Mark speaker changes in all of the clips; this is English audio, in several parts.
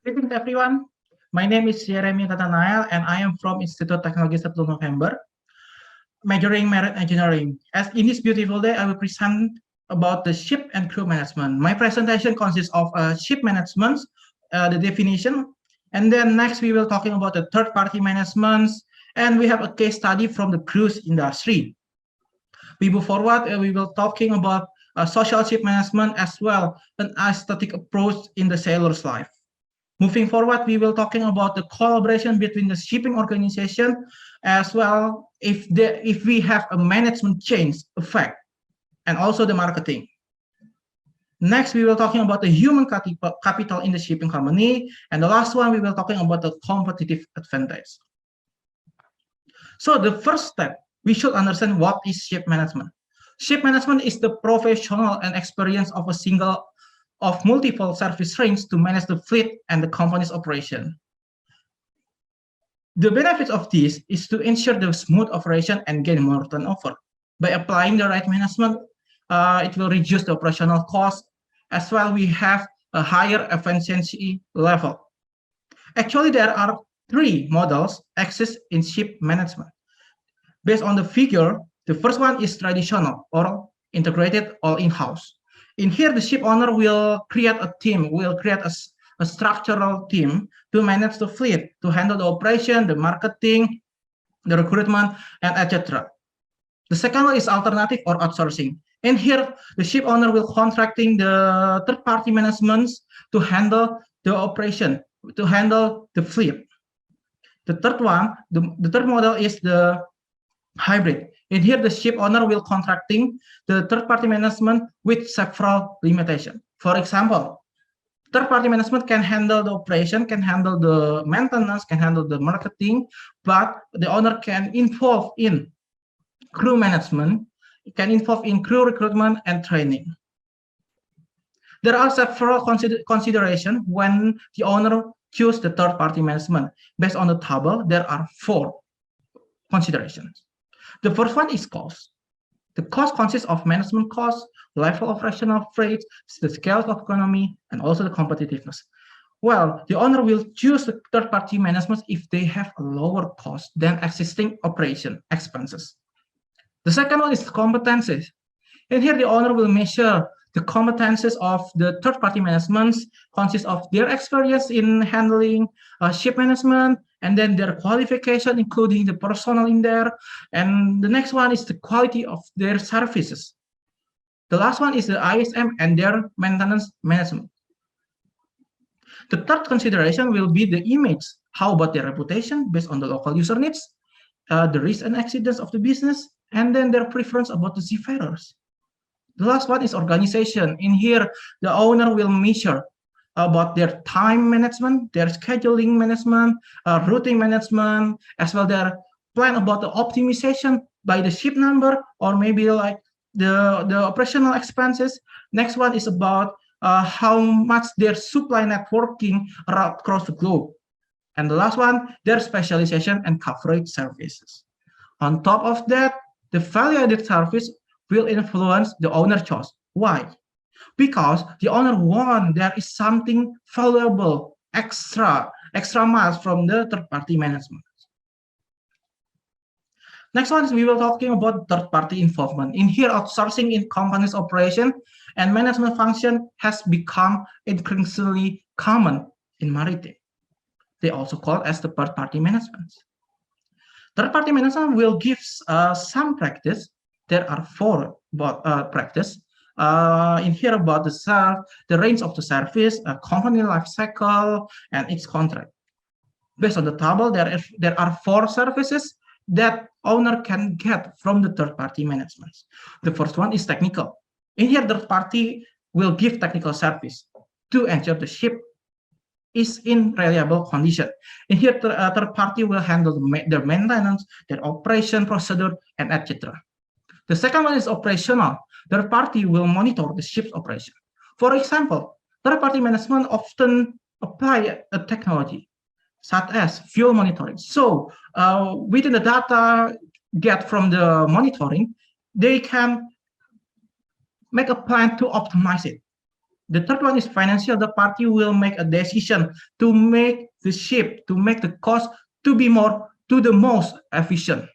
Speaker 1: Greetings everyone. My name is Yeremia Nathannael and I am from Institute Technology 10 November, majoring marine engineering. As in this beautiful day, I will present about the ship and crew management. My presentation consists of ship management, the definition, and then next we will talking about the third-party management, and we have a case study from the cruise industry. We move forward, we will talking about social ship management as well, an aesthetic approach in the sailor's life. Moving forward, we will talking about the collaboration between the shipping organization as well if we have a management change effect and also the marketing. Next, we will talking about the human capital in the shipping company. And the last one, we will talking about the competitive advantage. So the first step, we should understand what is ship management. Ship management is the professional and experience of multiple service range to manage the fleet and the company's operation. The benefit of this is to ensure the smooth operation and gain more turnover. By applying the right management, it will reduce the operational cost, as well we have a higher efficiency level. Actually, there are three models exist in ship management. Based on the figure, the first one is traditional or integrated or in-house. In here, the ship owner will create a team, will create a structural team to manage the fleet, to handle the operation, the marketing, the recruitment, and etc. The second one is alternative or outsourcing. In here, the ship owner will contracting the third-party management to handle the operation, to handle the fleet. The third one, the third model is the hybrid. In here, the ship owner will contracting the third-party management with several limitations. For example, third-party management can handle the operation, can handle the maintenance, can handle the marketing, but the owner can involve in crew management, can involve in crew recruitment and training. There are several considerations when the owner choose the third-party management. Based on the table, there are 4 considerations. The first one is cost. The cost consists of management costs, level of operational freight, the scale of economy, and also the competitiveness. Well, the owner will choose the third-party management if they have a lower cost than existing operation expenses. The second one is competencies. And here the owner will measure the competencies of the third-party management consists of their experience in handling ship management, and then their qualification, including the personnel in there. And the next one is the quality of their services. The last one is the ISM and their maintenance management. The third consideration will be the image. How about their reputation based on the local user needs, the risks and accidents of the business, and then their preference about the seafarers. The last one is organization. In here, the owner will measure about their time management, their scheduling management, routing management, as well their plan about the optimization by the ship number, or maybe like the operational expenses. Next one is about how much their supply networking across the globe. And the last one, their specialization and coverage services. On top of that, the value-added service will influence the owner choice. Why? Because the owner wants there is something valuable, extra miles from the third-party management. Next one is we will talking about third-party involvement. In here, outsourcing in company's operation and management function has become increasingly common in maritime. They also call as the third-party management. Third-party management will give some practice. There are 4 practice. In here about the range of the service, company life cycle, and its contract. Based on the table, there are 4 services that owner can get from the third-party management. The first one is technical. In here, third party will give technical service to ensure the ship is in reliable condition. In here, third party will handle their maintenance, their operation procedure, and etc. The second one is operational. Third party will monitor the ship's operation. For example, third party management often apply a technology such as fuel monitoring. So within the data get from the monitoring, they can make a plan to optimize it. The third one is financial. The party will make a decision to make the ship, to make the cost to be to the most efficient.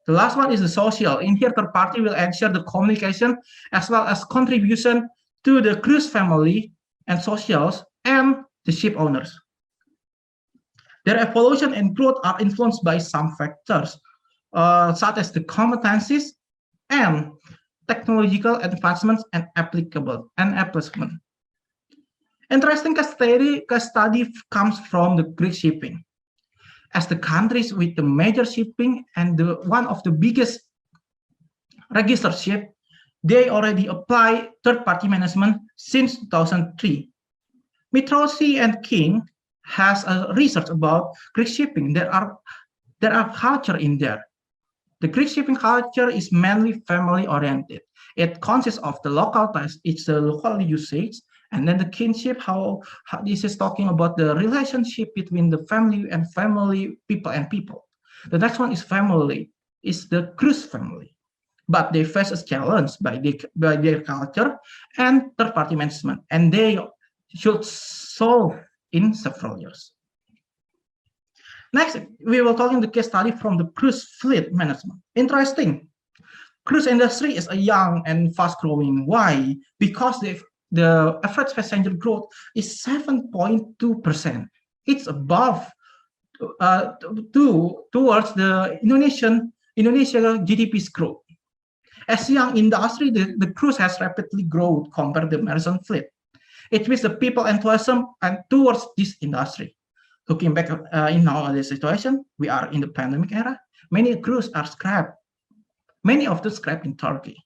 Speaker 1: The last one is the social. In here, third party will ensure the communication as well as contribution to the cruise family and socials and the ship owners. Their evolution and growth are influenced by some factors, such as the competencies and technological advancements and applicable and application. Interesting case study comes from the Greek shipping. As the countries with the major shipping and one of the biggest registered ship, they already apply third-party management since 2003. Mitrosi and King has a research about Greek shipping. There are culture in there. The Greek shipping culture is mainly family-oriented. It consists of the local ties, it's the local usage, and then the kinship, how this is talking about the relationship between the family and family, people and people. The next one is family, is the cruise family. But they face a challenge by their culture and third-party management, and they should solve in several years. Next, we will talk in the case study from the cruise fleet management. Interesting. Cruise industry is a young and fast-growing. Why? Because the average passenger growth is 7.2%. It's above towards the Indonesia GDP's growth. As a young industry, the cruise has rapidly grown compared to the maritime fleet. It means the people enthusiasm and towards this industry. Looking back in nowadays situation, we are in the pandemic era. Many cruise are scrapped. Many of the scrapped in Turkey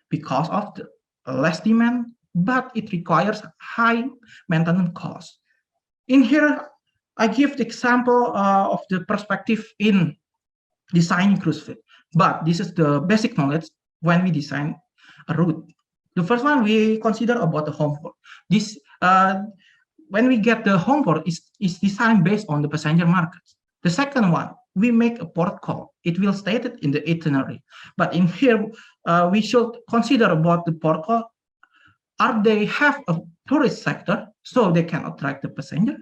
Speaker 1: because of the less demand, but it requires high maintenance costs. In here, I give the example of the perspective in designing cruise fleet. But this is the basic knowledge when we design a route. The first one we consider about the home port. This when we get the home port is designed based on the passenger markets. The second one, we make a port call. It will state it in the itinerary. But in here, we should consider about the port call. Are they have a tourist sector so they can attract the passenger?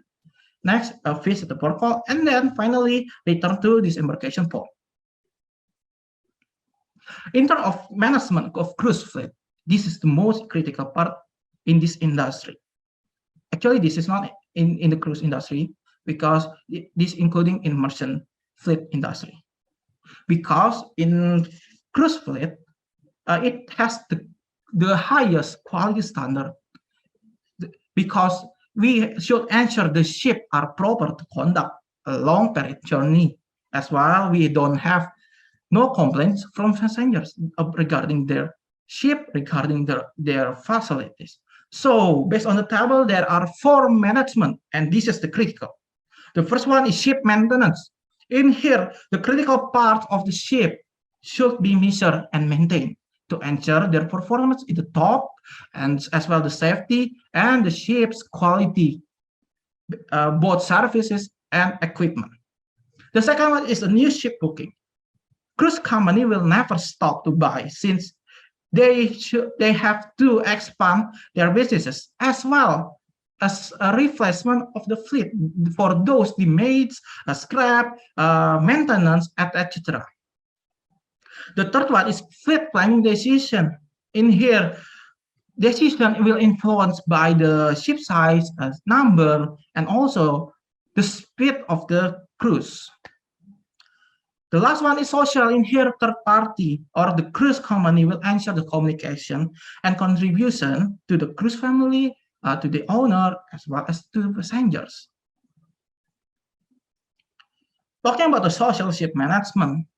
Speaker 1: Next, visit the port call, and then finally return to disembarkation port. In terms of management of cruise fleet, this is the most critical part in this industry. Actually, this is not in the cruise industry because this including in merchant fleet industry. Because in cruise fleet, it has the highest quality standard because we should ensure the ship are proper to conduct a long period journey. As well, we don't have no complaints from passengers regarding their ship, regarding their facilities. So based on the table, there are 4 management, and this is the critical. The first one is ship maintenance. In here, the critical part of the ship should be measured and maintained to ensure their performance in the top, and as well the safety and the ship's quality, both services and equipment. The second one is a new ship booking. Cruise company will never stop to buy since they have to expand their businesses as well as a replacement of the fleet for those damage, scrap, maintenance, etc. The third one is fleet planning decision. In here, decision will influence by the ship size, number, and also the speed of the cruise. The last one is social. In here, third party or the cruise company will ensure the communication and contribution to the cruise family, to the owner, as well as to the passengers. Talking about the social ship management,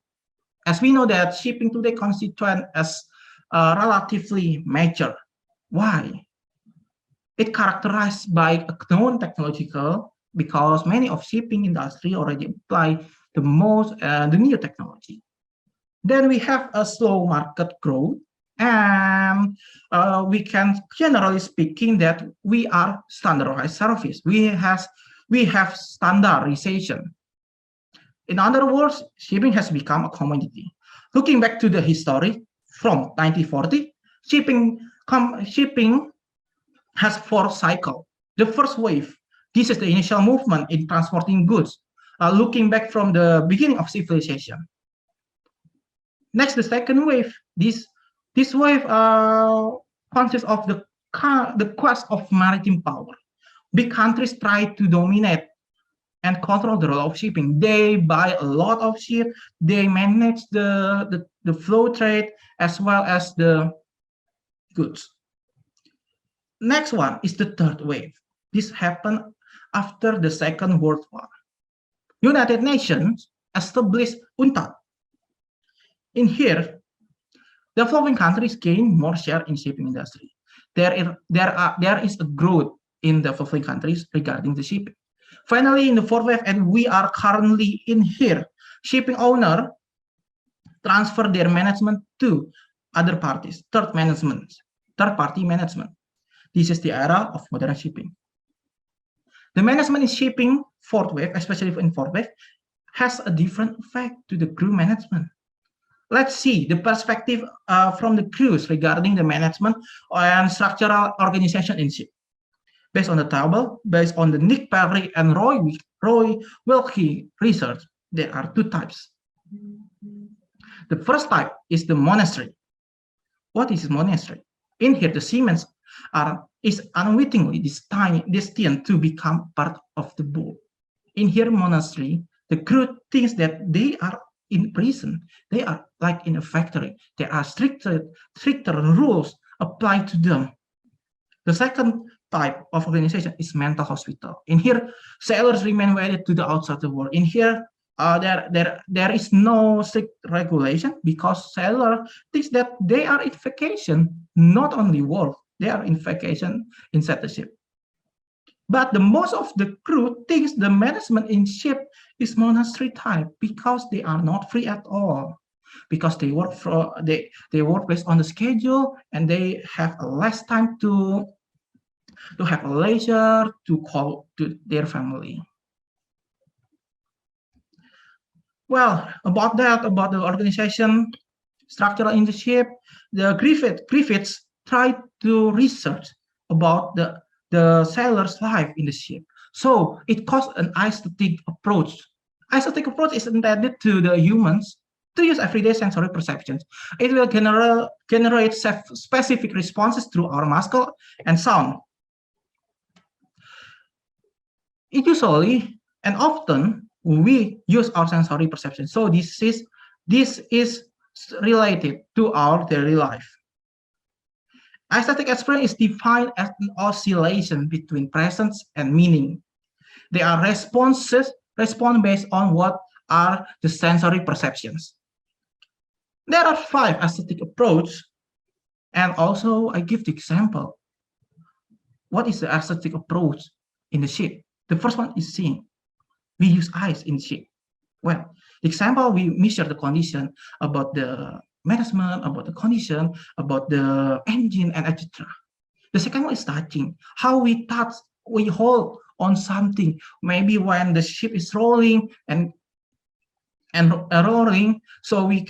Speaker 1: as we know that shipping today constitutes as relatively mature. Why? It characterized by a known technological because many of shipping industry already apply the new technology. Then we have a slow market growth, and we can generally speaking that we are standardized service. We have standardization. In other words, shipping has become a commodity. Looking back to the history from 1940, shipping has 4 cycles. The first wave, this is the initial movement in transporting goods, looking back from the beginning of civilization. Next, the second wave. This wave consists of the quest of maritime power. Big countries try to dominate and control the role of shipping. They buy a lot of ships. They manage the flow trade as well as the goods. Next one is the third wave. This happened after the Second World War. United Nations established UNCTAD. In here, developing countries gain more share in shipping industry. There is a growth in developing countries regarding the shipping. Finally, in the fourth wave, and we are currently in here, shipping owner transfer their management to other parties, third-party management. This is the era of modern shipping. The management in shipping fourth wave, especially in fourth wave, has a different effect to the crew management. Let's see the perspective from the crews regarding the management and structural organization in ship. Based on the table, based on the Nick Perry and Roy Wilkie research, there are 2 types. The first type is the monastery. What is monastery? In here, the seamen is unwittingly destined to become part of the boat. In here, monastery, the crew thinks that they are in prison. They are like in a factory. There are stricter rules applied to them. The second type of organization is mental hospital. In here, sailors remain wedded to the outside world. In here, there is no strict regulation because sailor thinks that they are in vacation, not only work. They are in vacation inside the ship. But the most of the crew thinks the management in ship is monastery type because they are not free at all. Because they work based on the schedule and they have less time to have a leisure to call to their family. Well, about the organization structure in the ship, the Griffiths tried to research about the sailor's life in the ship. So it caused an aesthetic approach. Aesthetic approach is intended to the humans to use everyday sensory perceptions. It will generate specific responses through our muscle and sound. It usually and often we use our sensory perception. So this is related to our daily life. Aesthetic experience is defined as an oscillation between presence and meaning. They are respond based on what are the sensory perceptions. There are 5 aesthetic approaches, and also I give the example. What is the aesthetic approach in the ship? The first one is seeing. We use eyes in ship. Well, the example, we measure the condition about the management, about the condition, about the engine, and etc. The second one is touching. How we touch, we hold on something. Maybe when the ship is rolling and rolling, so we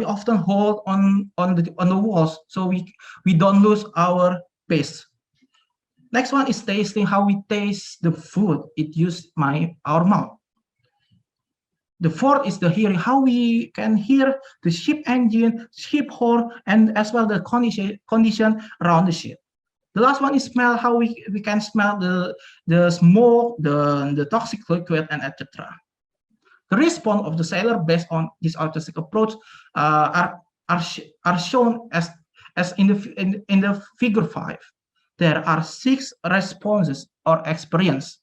Speaker 1: often hold on the walls, so we don't lose our pace. Next one is tasting. How we taste the food. It uses our mouth. The fourth is the hearing. How we can hear the ship engine, ship horn, and as well the condition around the ship. The last one is smell. How we can smell the smoke, the toxic liquid, and etc. The response of the sailor based on this artistic approach are shown as in the figure 5. There are 6 responses or experience.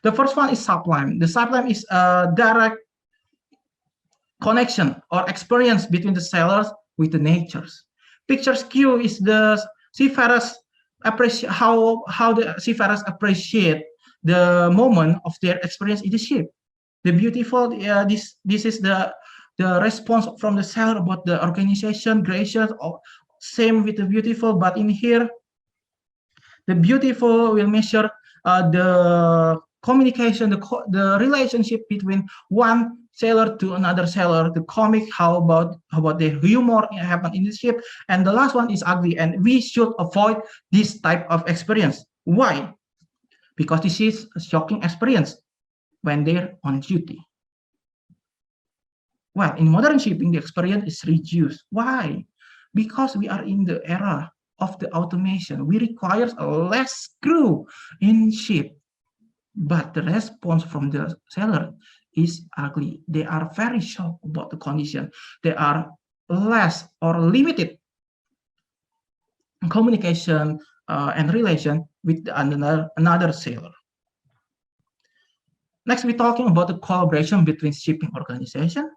Speaker 1: The first one is sublime. The sublime is a direct connection or experience between the sailors with the natures. Picture Q is the seafarers appreciate how the seafarers appreciate the moment of their experience in the ship. The beautiful, this is the response from the sailor about the organization, gracious, or same with the beautiful, but in here, the beautiful will measure the communication, the relationship between one sailor to another sailor, the comic, how about the humor happen in the ship, and the last one is ugly, and we should avoid this type of experience. Why? Because this is a shocking experience when they're on duty. Well, in modern shipping, the experience is reduced. Why? Because we are in the era of the automation. We require less crew in ship, but the response from the sailor is ugly. They are very shocked about the condition. They are less or limited communication and relation with another sailor. Next, we're talking about the collaboration between shipping organization.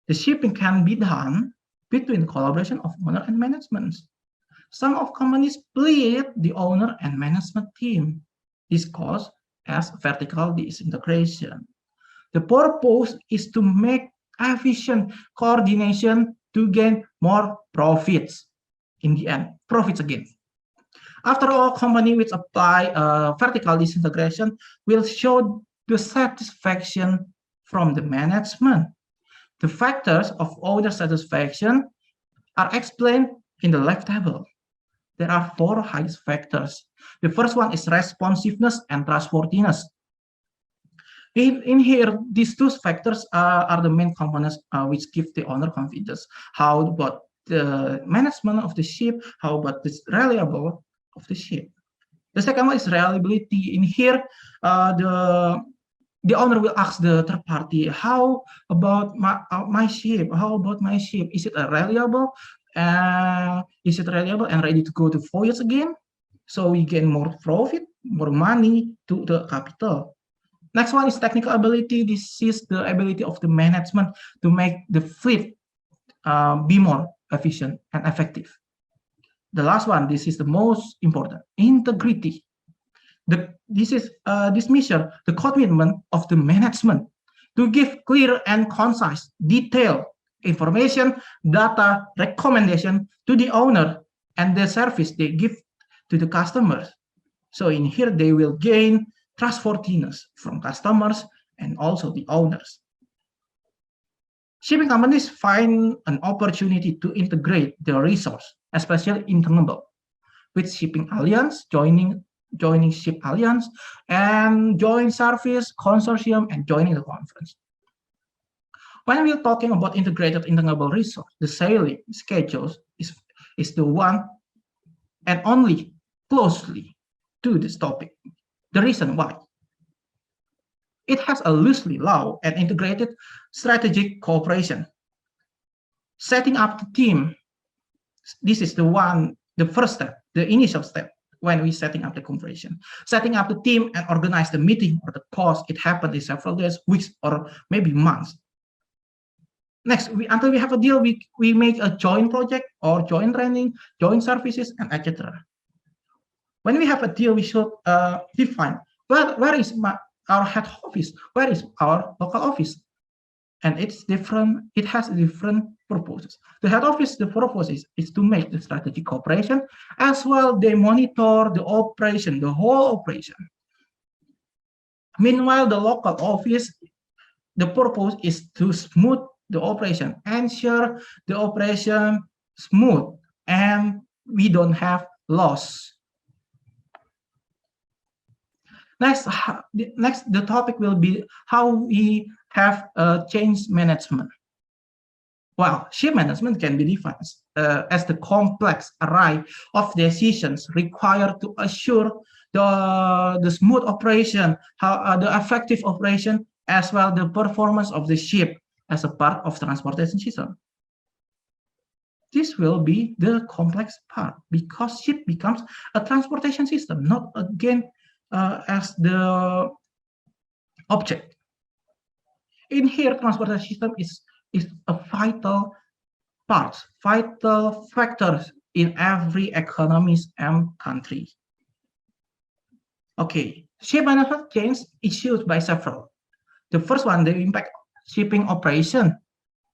Speaker 1: The shipping can be done between collaboration of owner and management. Some of companies split the owner and management team. This causes as vertical disintegration. The purpose is to make efficient coordination to gain more profits. In the end, profits again. After all, company which apply vertical disintegration will show the satisfaction from the management. The factors of owner satisfaction are explained in the left table. There are 4 highest factors. The first one is responsiveness and trustworthiness. In here, these 2 factors are the main components which give the owner confidence. How about the management of the ship? How about this reliability of the ship? The second one is reliability. In here, the owner will ask the third party, how about my ship? How about my ship? Is it reliable? Is it reliable and ready to go to voyage again? So we gain more profit, more money to the capital. Next one is technical ability. This is the ability of the management to make the fleet be more efficient and effective. The last one, this is the most important, integrity. This measure the commitment of the management to give clear and concise, detailed information, data, recommendation to the owner and the service they give to the customers. So in here, they will gain trustworthiness from customers and also the owners. Shipping companies find an opportunity to integrate their resource, especially internal, with shipping alliance, joining ship alliance, and joint service consortium, and joining the conference. When we're talking about integrated internal resource, the sailing schedules is the one and only closely to this topic. The reason why? It has a loosely law and integrated strategic cooperation. Setting up the team, this is the first step, the initial step when we're setting up the cooperation. Setting up the team and organize the meeting or the course, it happened in several days, weeks, or maybe months. Next, until we have a deal, we make a joint project or joint training, joint services, and etc. When we have a deal, we should define where is our head office, where is our local office, and it's different. It has different purposes. The head office, the purpose is to make the strategic cooperation, as well they monitor the operation, the whole operation. Meanwhile, the local office, the purpose is to smooth the operation, ensure the operation smooth, and we don't have loss. Next, the topic will be how we have change management. Well, ship management can be defined as the complex array of decisions required to assure the smooth operation, the effective operation, as well the performance of the ship as a part of transportation system. This will be the complex part because ship becomes a transportation system, not again as the object. In here, transportation system is a vital part, vital factors in every economies and country. Okay, ship management change issued by several. The first one, the impact shipping operation,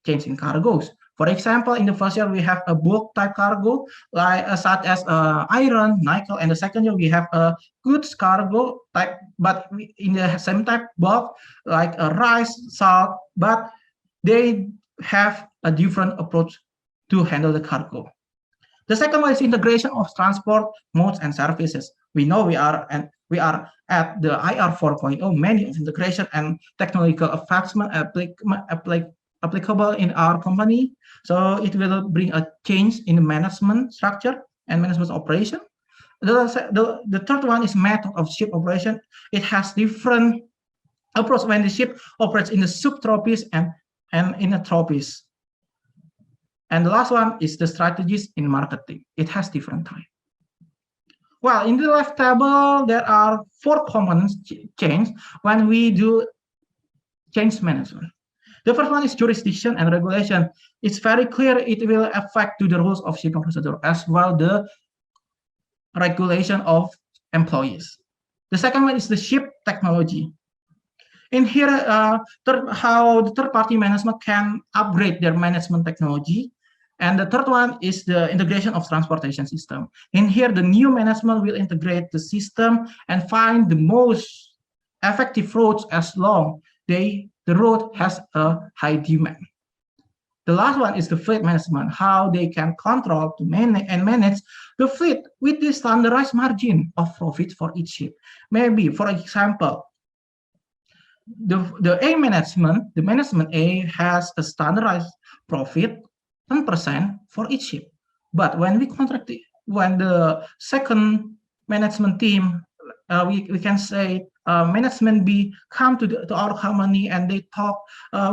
Speaker 1: change in cargoes, For example, in the first year, we have a bulk type cargo, like such as iron, nickel, and the second year, we have a goods cargo type, but in the same type bulk, like rice, salt, but they have a different approach to handle the cargo. The second one is integration of transport modes and services. We know we are at the IR 4.0, many of integration and technological advancement applicable in our company. So it will bring a change in the management structure and management operation. The third one is method of ship operation. It has different approach when the ship operates in the subtropics and in the tropics. And the last one is the strategies in marketing. It has different types. Well, in the left table, there are 4 components change when we do change management. The first one is jurisdiction and regulation. It's very clear it will affect to the rules of shipping procedure as well the regulation of employees. The second one is the ship technology. In here, how the third-party management can upgrade their management technology. And the third one is the integration of transportation system. In here, the new management will integrate the system and find the most effective routes as long the road has a high demand. The last one is the fleet management, how they can control to manage the fleet with the standardized margin of profit for each ship. Maybe, for example, the management A has a standardized profit 10% for each ship. But when when the second management team, we can say management B come to our company and they talk,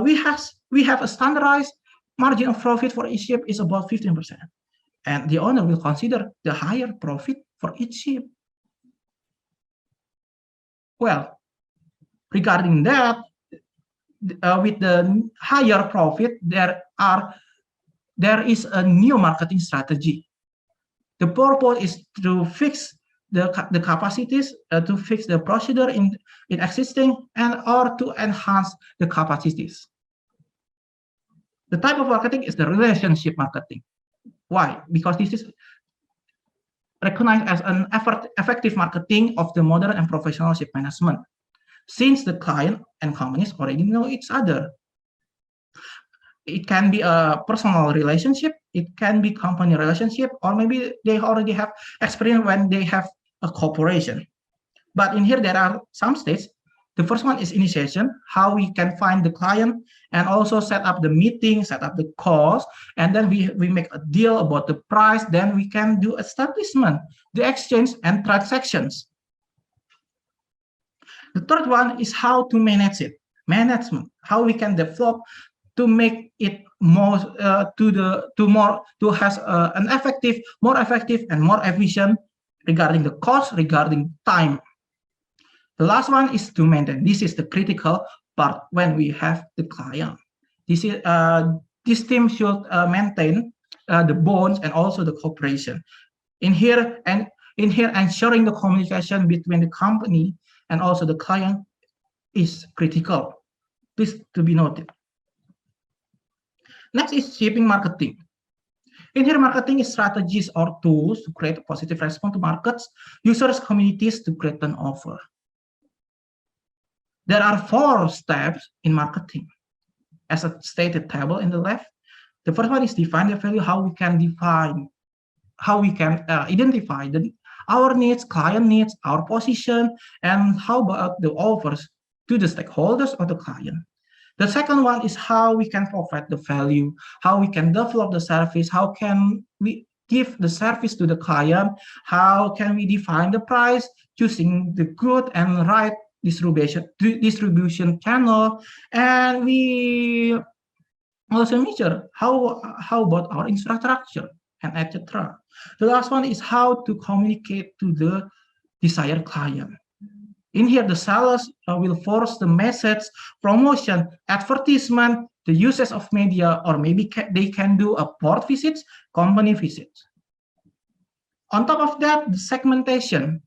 Speaker 1: we have a standardized margin of profit for each ship is about 15%. And the owner will consider the higher profit for each ship. Well, regarding that, with the higher profit, there is a new marketing strategy. The purpose is to fix the capacities, to fix the procedure in existing, and or to enhance the capacities. The type of marketing is the relationship marketing. Why? Because this is recognized as an effective marketing of the modern and professional ship management, since the client and companies already know each other. It can be a personal relationship, it can be company relationship, or maybe they already have experience when they have a cooperation. But in here, there are some stages. The first one is initiation, how we can find the client and also set up the meeting, set up the calls, and then we make a deal about the price. Then we can do establishment, the exchange and transactions. The third one is how to manage it, management, how we can develop to make it more more effective and more efficient regarding the cost, regarding time. The last one is to maintain. This is the critical part when we have the client. This team should maintain the bonds and also the cooperation. In here, ensuring the communication between the company and also the client is critical. Please to be noted. Next is shipping marketing. In here, marketing is strategies or tools to create a positive response to markets, users, communities to create an offer. There are 4 steps in marketing, as a stated table in the left. The first one is define the value, how we can identify our needs, client needs, our position, and how about the offers to the stakeholders or the client. The second one is how we can provide the value, how we can develop the service, how can we give the service to the client, how can we define the price, choosing the good and right distribution channel, and we also measure how about our infrastructure and etc. The last one is how to communicate to the desired client. In here, the sellers will force the message, promotion, advertisement, the uses of media, or maybe they can do a port visits, company visits. On top of that, the segmentation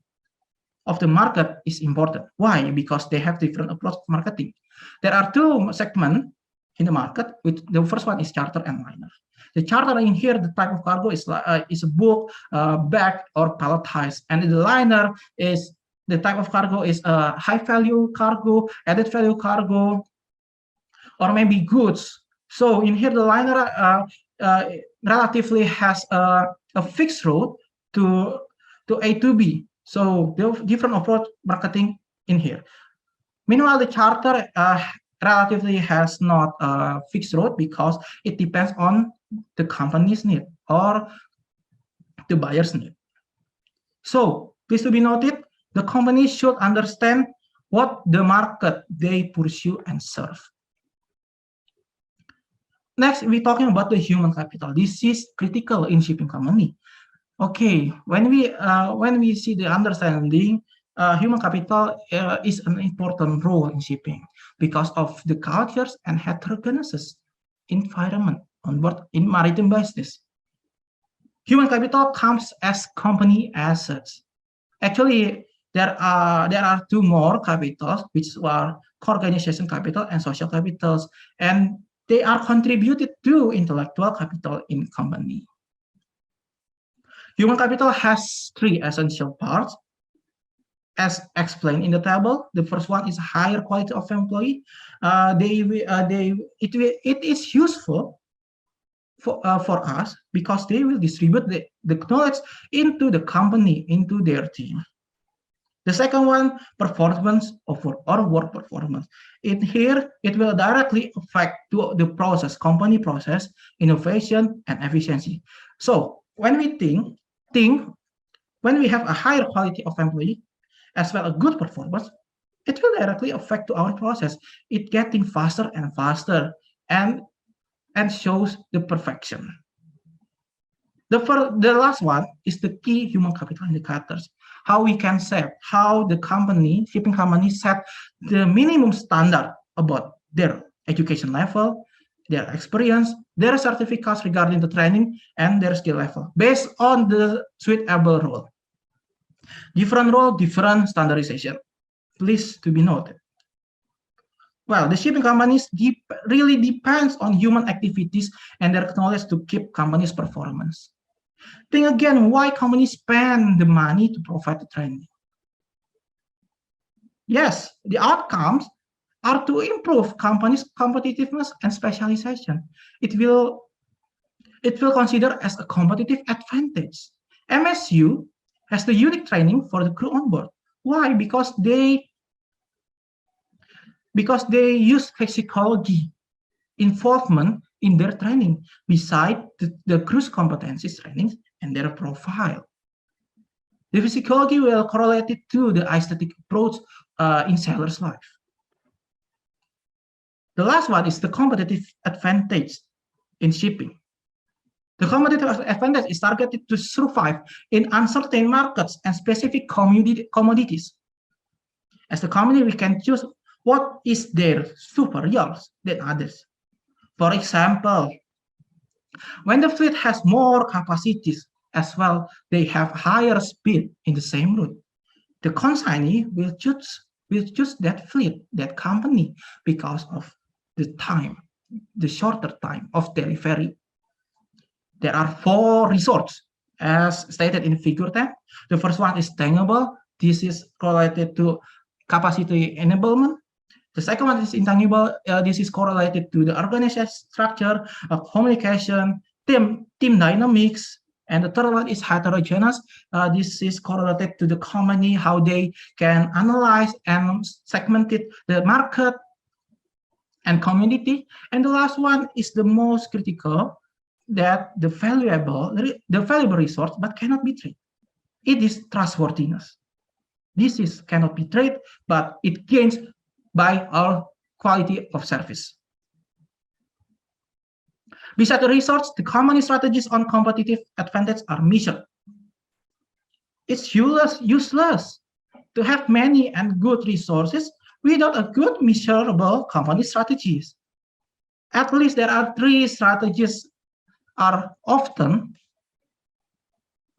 Speaker 1: of the market is important. Why? Because they have different approach to marketing. There are 2 segments in the market. The first one is charter and liner. The charter in here, the type of cargo is a bulk, bag, or palletized, and the liner is the type of cargo is a high value cargo, added value cargo, or maybe goods. So in here, the liner relatively has a fixed route to A to B. So there are different approach marketing in here. Meanwhile, the charter relatively has not a fixed route because it depends on the company's need or the buyer's need. So please to be noted, the company should understand what the market they pursue and serve. Next, we're talking about the human capital. This is critical in shipping company. Okay, when we see the understanding, human capital is an important role in shipping because of the cultures and heterogeneous environment on board in maritime business. Human capital comes as company assets. Actually, there are two more capitals, which are organization capital and social capitals, and they are contributed to intellectual capital in company. Human capital has three essential parts, as explained in the table. The first one is higher quality of employee. It is useful for us because they will distribute the knowledge into the company, into their team. The second one, performance or work performance. In here, it will directly affect to the process, company process, innovation, and efficiency. So when we think when we have a higher quality of employee, as well as good performance, it will directly affect to our process. It getting faster and faster and shows the perfection. The last one is the key human capital indicators. How we can set, how the shipping company set the minimum standard about their education level, their experience, their certificates regarding the training, and their skill level based on the suitable role. Different role, different standardization. Please to be noted. Well, the shipping companies really depends on human activities and their knowledge to keep companies' performance. Think again, why companies spend the money to provide the training? Yes, the outcomes are to improve companies' competitiveness and specialization. It will consider as a competitive advantage. MSU has the unique training for the crew on board. Why? Because they use psychology involvement in their training beside the crew's competencies training and their profile. The psychology will correlate it to the aesthetic approach in sailor's life. The last one is the competitive advantage in shipping. The competitive advantage is targeted to survive in uncertain markets and specific commodities. As the company, we can choose what is their superior than others. For example, when the fleet has more capacities as well, they have higher speed in the same route. The consignee will choose that fleet, that company, because of the time, the shorter time of delivery. There are 4 resorts, as stated in figure 10. The first one is tangible. This is correlated to capacity enablement. The second one is intangible. This is correlated to the organization structure, communication, team dynamics. And the third one is heterogeneous. This is correlated to the company, how they can analyze and segment the market and community. And the last one is the most critical, that the valuable resource but cannot be traded. It is trustworthiness. This cannot be traded, but it gains by our quality of service. Besides the resource, the company strategies on competitive advantage are measured. It's useless to have many and good resources without a good measurable company strategies. At least there are 3 strategies are often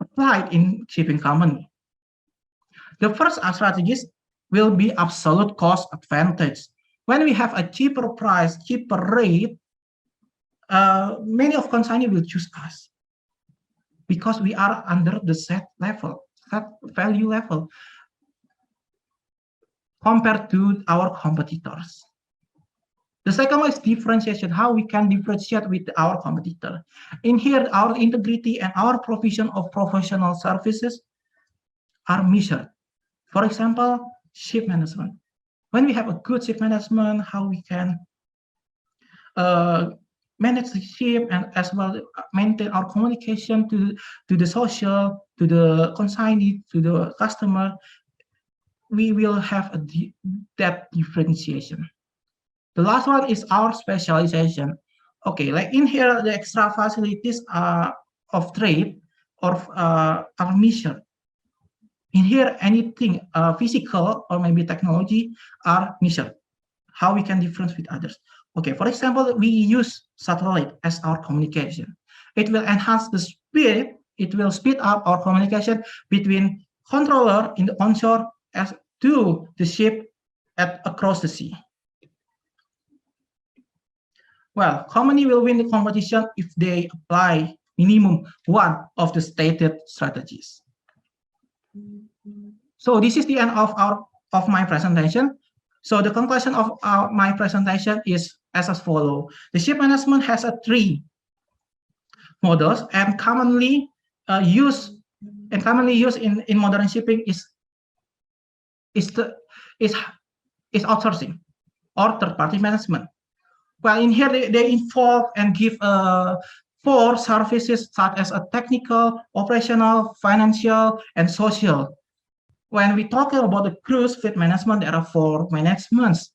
Speaker 1: applied in shipping company. The first strategies will be absolute cost advantage. When we have a cheaper price, cheaper rate, many of consignee will choose us because we are under the set level, set value level compared to our competitors. The second one is differentiation, how we can differentiate with our competitor. In here, our integrity and our provision of professional services are measured. For example, ship management. When we have a good ship management, how we can manage the ship and as well maintain our communication to the social, to the consignee, to the customer, we will have that differentiation. The last one is our specialization. Okay, like in here, the extra facilities of trade are measured. In here, anything physical or maybe technology are measured. How we can difference with others. Okay, for example, we use satellite as our communication. It will enhance the speed. It will speed up our communication between controller in the onshore as to the ship across the sea. Well, company will win the competition if they apply minimum one of the stated strategies. So this is the end of my presentation. So the conclusion of my presentation is as follows. The ship management has three models and commonly used in modern shipping is outsourcing or third-party management. Well, in here they involve and give 4 services such as a technical, operational, financial, and social. When we talk about the cruise fleet management, there are 4 managements: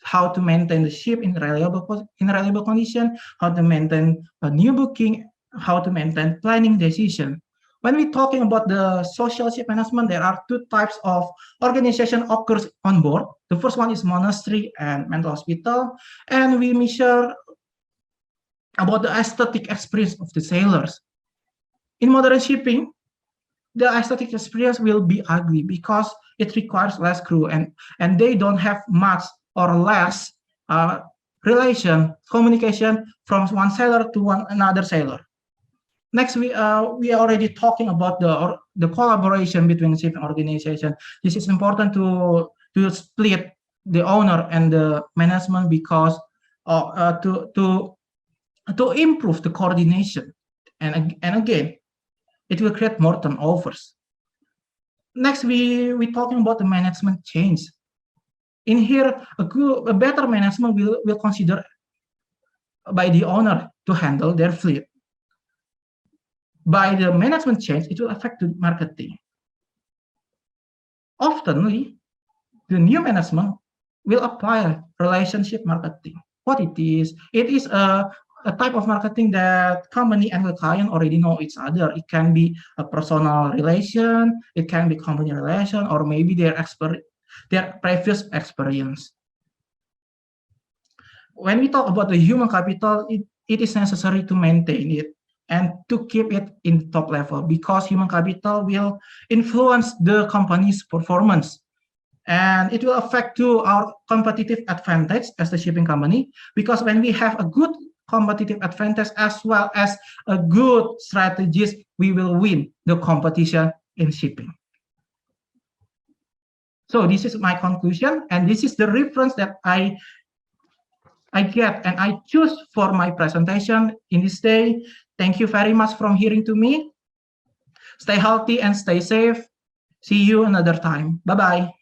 Speaker 1: how to maintain the ship in reliable condition, how to maintain a new booking, how to maintain planning decision. When we're talking about the social ship management, there are 2 types of organization occurs on board. The first one is monastery and mental hospital, and we measure about the aesthetic experience of the sailors. In modern shipping, the aesthetic experience will be ugly because it requires less crew and they don't have much or less communication from one sailor to another sailor. Next, we are already talking about the collaboration between shipping organization. This is important to split the owner and the management because to improve the coordination, and again, it will create more turnovers. Next, we're talking about the management change. In here, a better management will consider by the owner to handle their fleet. By the management change, it will affect the marketing. Oftenly, the new management will apply relationship marketing. What it is a type of marketing that company and the client already know each other. It can be a personal relation, it can be company relation, or maybe their previous experience. When we talk about the human capital, it is necessary to maintain it and to keep it in top level because human capital will influence the company's performance. And it will affect to our competitive advantage as the shipping company, because when we have a good competitive advantage as well as a good strategies, we will win the competition in shipping. So this is my conclusion, and this is the reference that I get and I choose for my presentation in this day. Thank you very much for hearing to me. Stay healthy and stay safe. See you another time. Bye-bye.